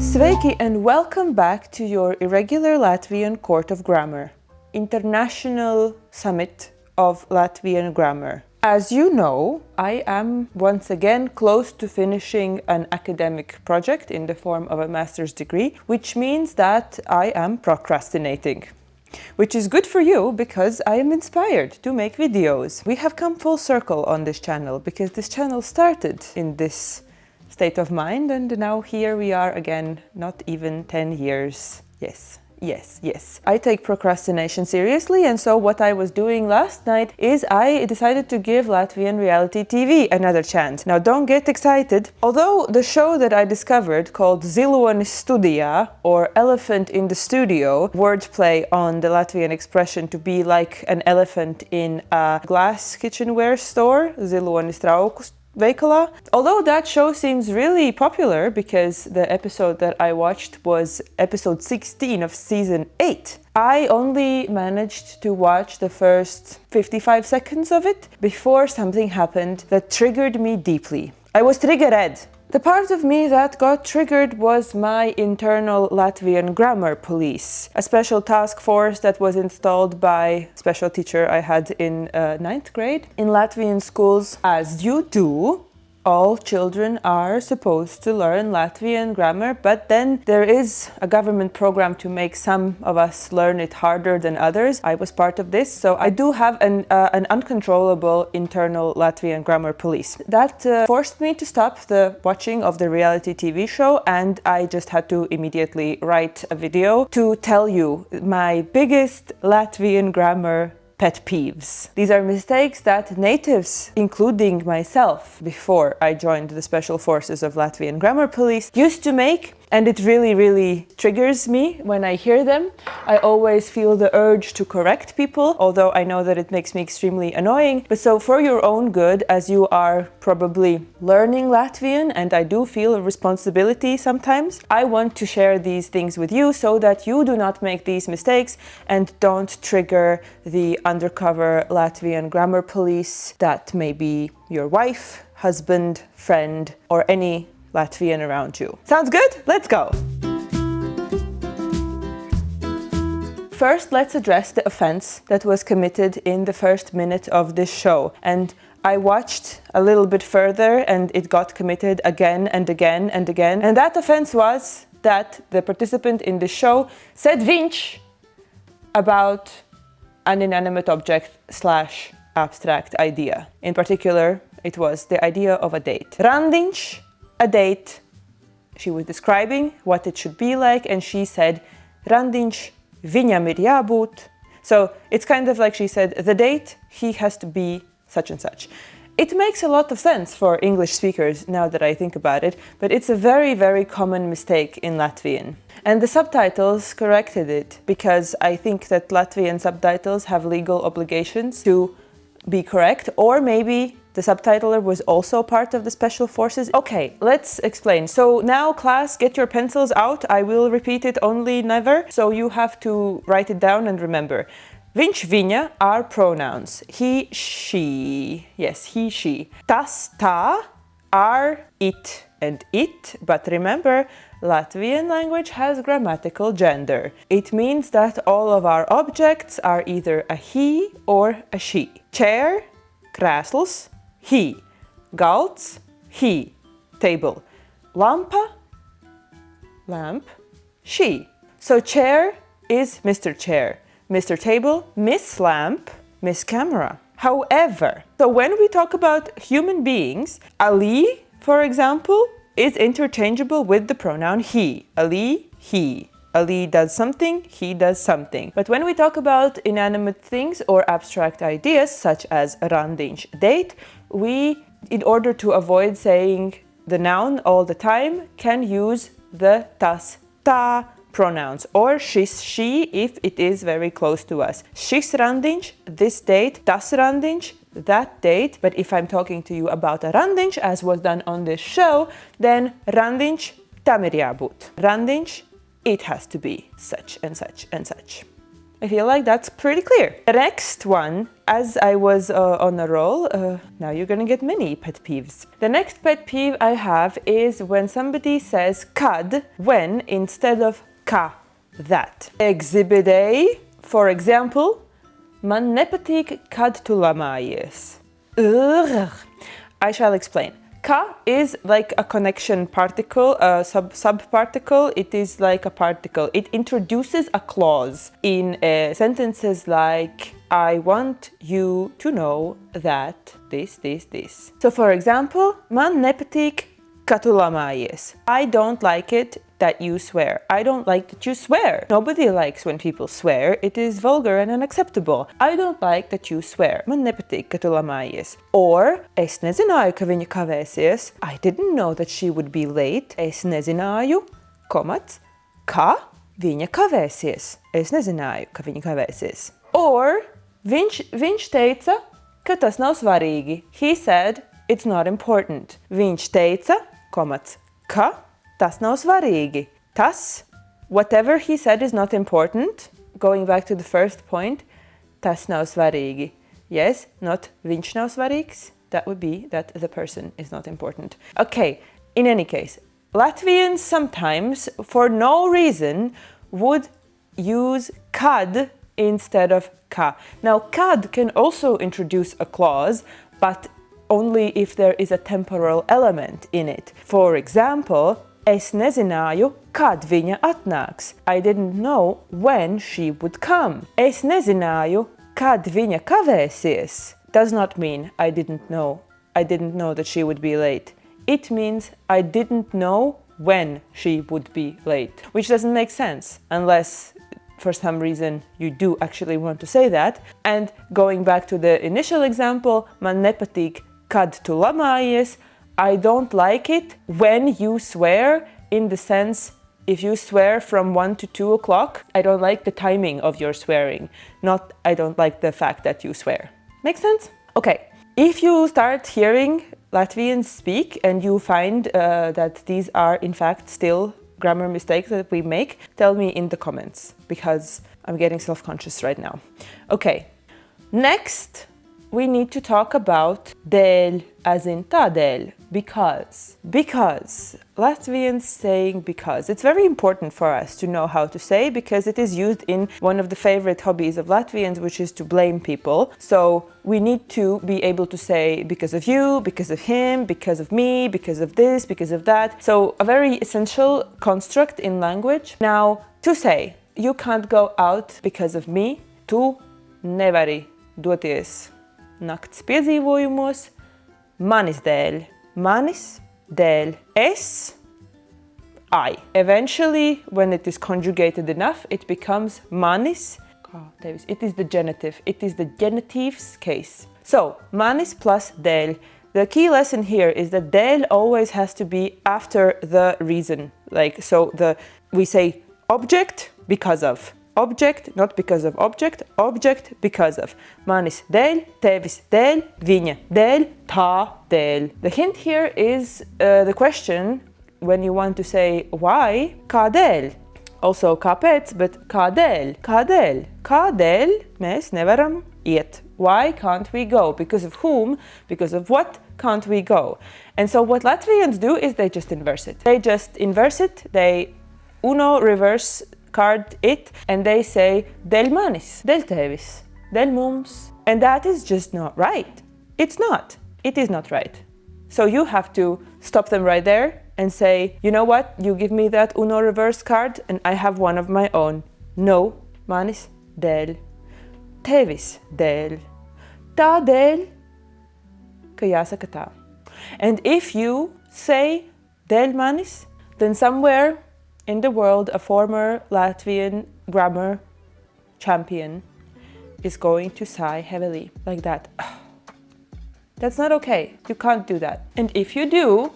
Sveiki and welcome back to your Irregular Latvian Court of Grammar, International Summit of Latvian Grammar. As you know, I am once again close to finishing an academic project in the form of a master's degree, which means that I am procrastinating. Which is good for you because I am inspired to make videos. We have come full circle on this channel because this channel started in this state of mind and now here we are again, not even 10 years. Yes. I take procrastination seriously, and so what I was doing last night is I decided to give Latvian reality TV another chance. Now don't get excited. Although the show that I discovered called Zilonis studijā, or Elephant in the Studio, wordplay on the Latvian expression to be like an elephant in a glass kitchenware store, Zilonis trauku veikalā. Although that show seems really popular because the episode that I watched was episode 16 of season 8, I only managed to watch the first 55 seconds of it before something happened that triggered me deeply. I was triggered. The part of me that got triggered was my internal Latvian grammar police, a special task force that was installed by a special teacher I had in 9th grade. In Latvian schools, as you do, all children are supposed to learn Latvian grammar, but then there is a government program to make some of us learn it harder than others. I was part of this, so I do have an uncontrollable internal Latvian grammar police. That forced me to stop the watching of the reality TV show, and I just had to immediately write a video to tell you my biggest Latvian grammar pet peeves. These are mistakes that natives, including myself, before I joined the Special Forces of Latvian Grammar Police, used to make, and it really triggers me when I hear them. I always feel the urge to correct people, although I know that it makes me extremely annoying. But so for your own good, as you are probably learning Latvian, and I do feel a responsibility sometimes, I want to share these things with you so that you do not make these mistakes and don't trigger the undercover Latvian grammar police that may be your wife, husband, friend, or any Latvian around you. Sounds good? Let's go! First, let's address the offense that was committed in the first minute of this show. And I watched a little bit further and it got committed again and again and again. And that offense was that the participant in the show said viņš about an inanimate object / abstract idea. In particular, it was the idea of a date. Randiņš, a date. She was describing what it should be like and she said, randiņš, viņam ir jābūt. So it's kind of like she said, the date, he has to be such and such. It makes a lot of sense for English speakers now that I think about it, but it's a very common mistake in Latvian. And the subtitles corrected it because I think that Latvian subtitles have legal obligations to be correct, or maybe the subtitler was also part of the special forces. Okay, let's explain. So now class, get your pencils out. I will repeat it only never. So you have to write it down and remember. Viņš, viņa are pronouns. He, she. Yes, he, she. Tas, tā are it and it. But remember, Latvian language has grammatical gender. It means that all of our objects are either a he or a she. Chair, krēsls, he. Galds, he. Table. Lampa, lamp, she. So chair is Mr. Chair. Mr. Table, Miss Lamp, Miss Camera. However, so when we talk about human beings, Ali, for example, is interchangeable with the pronoun he. Ali, he. Ali does something, he does something. But when we talk about inanimate things or abstract ideas, such as randiņš, date, we, in order to avoid saying the noun all the time, can use the tas, tā pronouns, or šis, she, if it is very close to us. Šis randiņš, this date, tas randiņš, that date. But if I'm talking to you about a randiņš, as was done on this show, then randiņš tam ir jābūt. Randiņš, it has to be such and such and such. I feel like that's pretty clear. The next one, as I was on a roll, now you're gonna get many pet peeves. The next pet peeve I have is when somebody says kad when instead of ka, that. Exhibit A, for example, man nepatīk, kad tu lamājies. Ugh. I shall explain. Ka is like a connection particle, a subparticle. It is like a particle. It introduces a clause in sentences like, I want you to know that this. So for example, man nepatīk, ka tu lamājies. I don't like it that you swear. I don't like that you swear. Nobody likes when people swear. It is vulgar and unacceptable. I don't like that you swear. Man nepatīk, ka tu lamājies. Or, es nezināju, ka viņa kavēsies. I didn't know that she would be late. Es nezināju, komats, ka viņa kavēsies. Es nezināju, ka viņa kavēsies. Or, viņš teica, ka tas nav svarīgi. He said, it's not important. Viņš teica, komats, ka tas nav svarīgi. Tas, whatever he said is not important. Going back to the first point, tas nav svarīgi. Yes, not viņš nav svarīgs. That would be that the person is not important. Okay, in any case, Latvians sometimes, for no reason, would use kad instead of ka. Now, kad can also introduce a clause, but only if there is a temporal element in it. For example, es nezināju, kad viņa atnāks. I didn't know when she would come. Es nezināju, kad viņa kavēsies. Does not mean I didn't know. I didn't know that she would be late. It means I didn't know when she would be late, which doesn't make sense unless for some reason you do actually want to say that. And going back to the initial example, man nepatīk, kad tu lamājies. I don't like it when you swear, in the sense if you swear from 1 to 2 o'clock. I don't like the timing of your swearing, not I don't like the fact that you swear. Make sense? Okay. If you start hearing Latvians speak and you find that these are in fact still grammar mistakes that we make, tell me in the comments, because I'm getting self-conscious right now. Okay. Next, we need to talk about dēļ, as in tādēļ, because. Because. Latvians saying because. It's very important for us to know how to say, because it is used in one of the favorite hobbies of Latvians, which is to blame people. So we need to be able to say because of you, because of him, because of me, because of this, because of that. So a very essential construct in language. Now, to say, you can't go out because of me. Tu nevari doties nakts piedzīvojumos, manis dēļ. Manis dēļ. Es, I. Eventually, when it is conjugated enough, it becomes manis. It is the genitive. It is the genitive's case. So, manis plus dēļ. The key lesson here is that dēļ always has to be after the reason. Like, so we say object because of. Object, not because of object, object because of. Manis dēļ, tevis dēļ, viņa dēļ, tā dēļ. The hint here is the question when you want to say why, kādēļ. Also kāpēc, but kādēļ, kādēļ. Kādēļ mēs nevaram iet. Why can't we go? Because of whom? Because of what can't we go? And so what Latvians do is they just inverse it. They just inverse it, they uno reverse card it, and they say dēļ manis, dēļ tevis, dēļ mums. And that is just not right. It's not. It is not right. So you have to stop them right there and say, you know what, you give me that uno reverse card and I have one of my own. No, manis dēļ, tevis dēļ, tādēļ, ka jāsaka tā. And if you say dēļ manis, then somewhere in the world, a former Latvian grammar champion is going to sigh heavily, like that. That's not okay. You can't do that. And if you do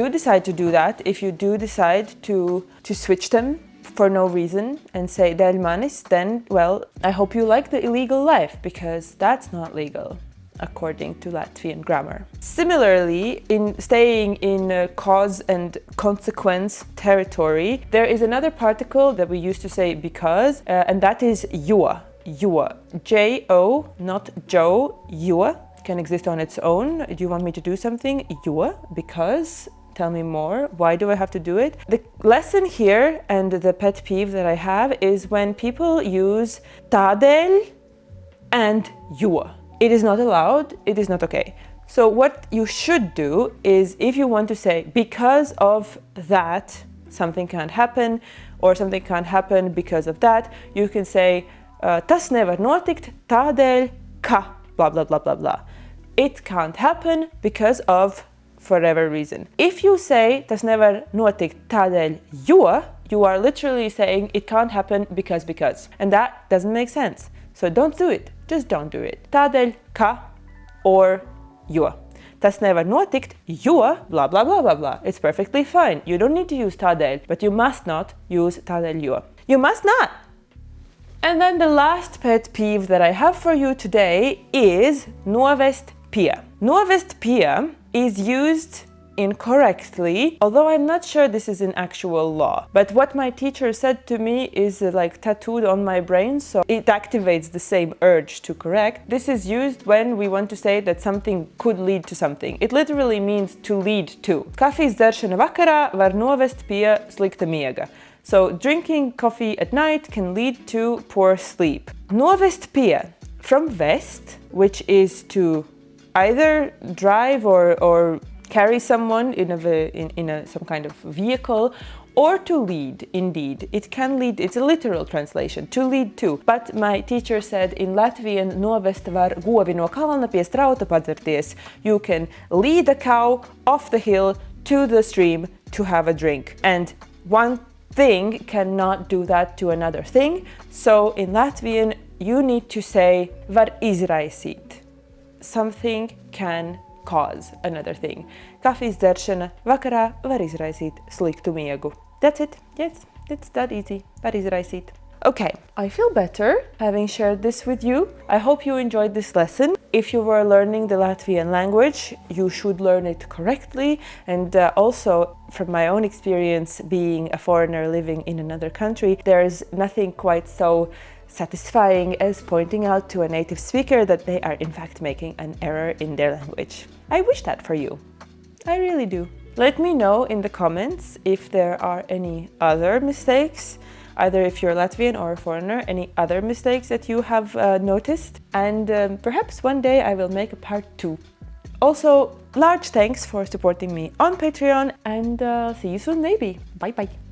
decide to do that, if you do decide to switch them for no reason and say dēļ manis, then, well, I hope you like the illegal life, because that's not legal. according to Latvian grammar. Similarly, in staying in cause and consequence territory, there is another particle that we used to say because, and that is jo. J-O, not Joe, jo. Can exist on its own. Do you want me to do something? Jo, because. Tell me more. Why do I have to do it? The lesson here and the pet peeve that I have is when people use tādēļ and jo. It is not allowed. It is not okay. So what you should do is, if you want to say because of that something can't happen, or something can't happen because of that, you can say tas nevar notikt tādēļ ka blah blah blah blah blah. It can't happen because of for whatever reason. If you say tas nevar notikt tādēļ jo, you are literally saying it can't happen because. And that doesn't make sense. So don't do it. Just don't do it. Tādēļ ka or jo. Tas nevar notikt jo blah blah blah blah blah. It's perfectly fine. You don't need to use tādēļ, but you must not use tādēļ jo. You must not! And then the last pet peeve that I have for you today is novest pie. Novest pie is used incorrectly, although I'm not sure this is an actual law. But what my teacher said to me is like tattooed on my brain, so it activates the same urge to correct. This is used when we want to say that something could lead to something. It literally means to lead to. Kafijas dzeršana vakarā var novest pie slikta miega. So drinking coffee at night can lead to poor sleep. Novest pie, from vest, which is to either drive or carry someone in some kind of vehicle, or to lead. Indeed, it can lead. It's a literal translation, to lead to. But my teacher said in Latvian, novest var govi no kalna pie strauta padzerties. You can lead a cow off the hill to the stream to have a drink. And one thing cannot do that to another thing. So in Latvian, you need to say var izraisīt. Something can cause another thing. Kafijas dzeršana vakarā var izraisīt sliktu miegu. That's it. Yes, it's that easy. Var izraisīt. Okay, I feel better having shared this with you. I hope you enjoyed this lesson. If you were learning the Latvian language, you should learn it correctly. And also, from my own experience being a foreigner living in another country, there's nothing quite so satisfying as pointing out to a native speaker that they are in fact making an error in their language. I wish that for you. I really do. Let me know in the comments if there are any other mistakes, either if you're Latvian or a foreigner, any other mistakes that you have noticed. And perhaps one day I will make a part 2. Also, large thanks for supporting me on Patreon, and see you soon maybe. Bye bye.